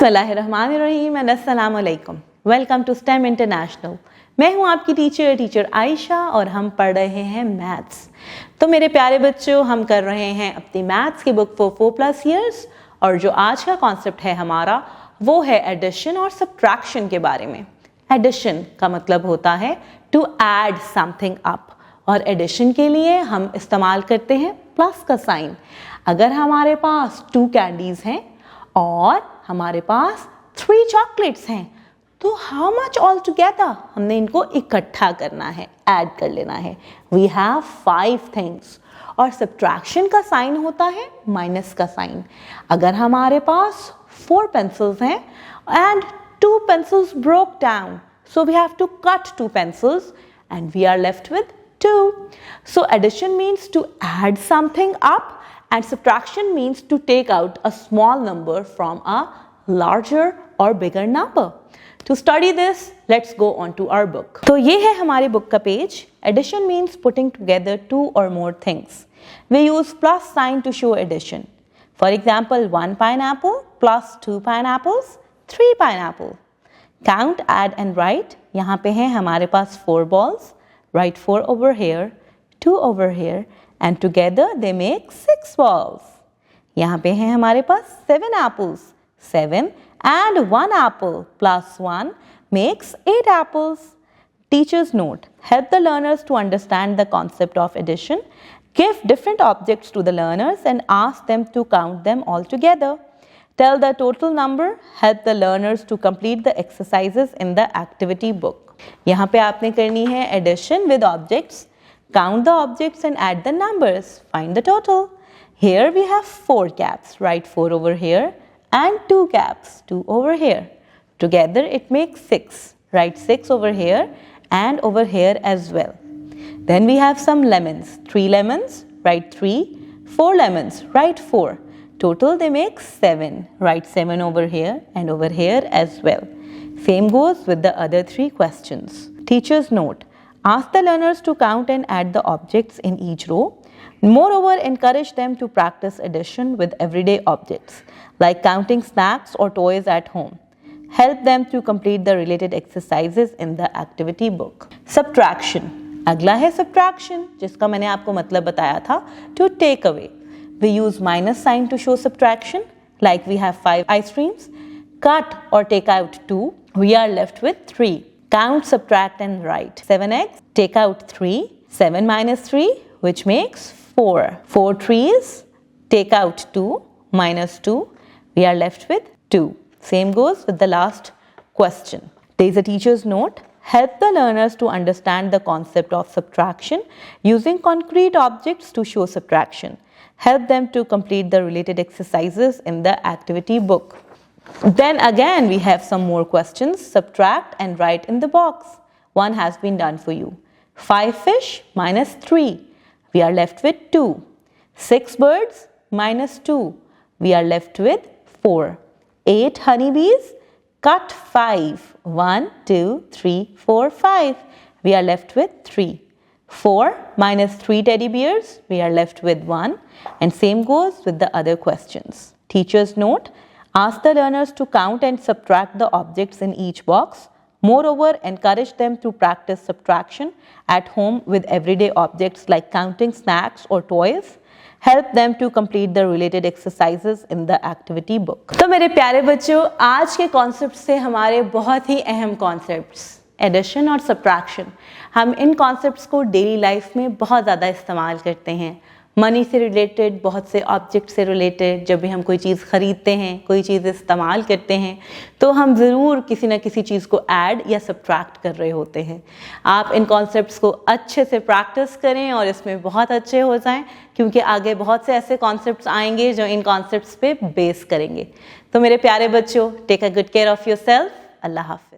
बिस्मिल्लाहिर्रहमानिर्रहीम एंड अस्सलाम वालेकुम। Welcome to Stem international. मैं हूं आपकी टीचर आयशा और हम पढ़ रहे हैं मैथ्स। तो मेरे प्यारे बच्चों, हम कर रहे हैं अपनी मैथ्स की बुक फॉर 4+ ईयर्स और जो आज का कॉन्सेप्ट है हमारा वो है एडिशन और सब्ट्रैक्शन के बारे में। एडिशन का मतलब होता है टू ऐड समथिंग अप और एडिशन के लिए हम इस्तेमाल करते हैं प्लस का साइन। अगर हमारे पास 2 कैंडीज हैं और हमारे पास 3 चॉकलेट्स हैं तो हाउ मच ऑल टुगेदर, हमने इनको इकट्ठा करना है, ऐड कर लेना है। वी हैव 5 थिंग्स और सब्ट्रैक्शन का साइन होता है माइनस का साइन। अगर हमारे पास 4 पेंसिल्स हैं and 2 pencils broke down, so we have to cut 2 pencils and we are left with 2. So addition means to add something up and subtraction means to take out a small number from a larger or bigger number. To study this, let's go on to our book. तो ये है हमारी book का page. Addition means putting together 2 or more things. We use plus sign to show addition. For example, 1 pineapple plus 2 pineapples, 3 pineapple. Count, add and write. यहाँ पे है हमारे पास 4 balls. Write 4 over here, 2 over here and together they make 6 balls. यहाँ पे है हमारे पास 7 apples. 7 and 1 apple plus 1 makes 8 apples. Teacher's note: help the learners to understand the concept of addition. Give different objects to the learners and ask them to count them all together. Tell the total number. Help the learners to complete the exercises in the activity book. यहाँ पे आपने करनी है addition with objects. Count the objects and add the numbers. Find the total. Here we have 4 caps. Write 4 over here and 2 caps, 2 over here. Together it makes 6. Write 6 over here and over here as well. Then we have some lemons. 3 lemons. Write 3. 4 lemons. Write 4. Total they make 7. Write 7 over here and over here as well. Same goes with the other 3 questions. Teacher's note: ask the learners to count and add the objects in each row. Moreover, encourage them to practice addition with everyday objects, like counting snacks or toys at home. Help them to complete the related exercises in the activity book. Subtraction. अगला है subtraction, जिसका मैंने आपको मतलब बताया था, to take away. We use minus sign to show subtraction, like we have 5 ice creams. Cut or take out 2, we are left with 3. Count, subtract and write. 7 eggs, take out 3. 7 minus 3, which makes 4. 4 trees, take out 2, minus 2, we are left with 2. Same goes with the last question. There is a teacher's note. Help the learners to understand the concept of subtraction using concrete objects to show subtraction. Help them to complete the related exercises in the activity book. Then again we have some more questions. Subtract and write in the box. One has been done for you. 5 fish minus 3. We are left with 2. 6 birds minus 2. We are left with 4. 8 honeybees. Cut 5. 1, 2, 3, 4, 5. We are left with 3. 4 minus 3 teddy bears. We are left with 1. And same goes with the other questions. Teacher's note: ask the learners to count and subtract the objects in each box. Moreover, encourage them to practice subtraction at home with everyday objects like counting snacks or toys. Help them to complete the related exercises in the activity book. तो मेरे प्यारे बच्चों, आज के concept से हमारे बहुत ही अहम कॉन्सेप्ट्स एडिशन और सब्ट्रैक्शन, हम इन कॉन्सेप्ट्स को डेली लाइफ में बहुत ज़्यादा इस्तेमाल करते हैं। मनी से रिलेटेड, बहुत से ऑब्जेक्ट से रिलेटेड, जब भी हम कोई चीज़ ख़रीदते हैं, कोई चीज़ इस्तेमाल करते हैं तो हम ज़रूर किसी ना किसी चीज़ को ऐड या सब्ट्रैक्ट कर रहे होते हैं। आप इन कॉन्सेप्ट्स को अच्छे से प्रैक्टिस करें और इसमें बहुत अच्छे हो जाएं, क्योंकि आगे बहुत से ऐसे कॉन्सेप्ट्स आएंगे जो इन कॉन्सेप्ट्स पे बेस करेंगे। तो मेरे प्यारे बच्चों, take a good care of yourself. अल्लाह हाफ़िज़।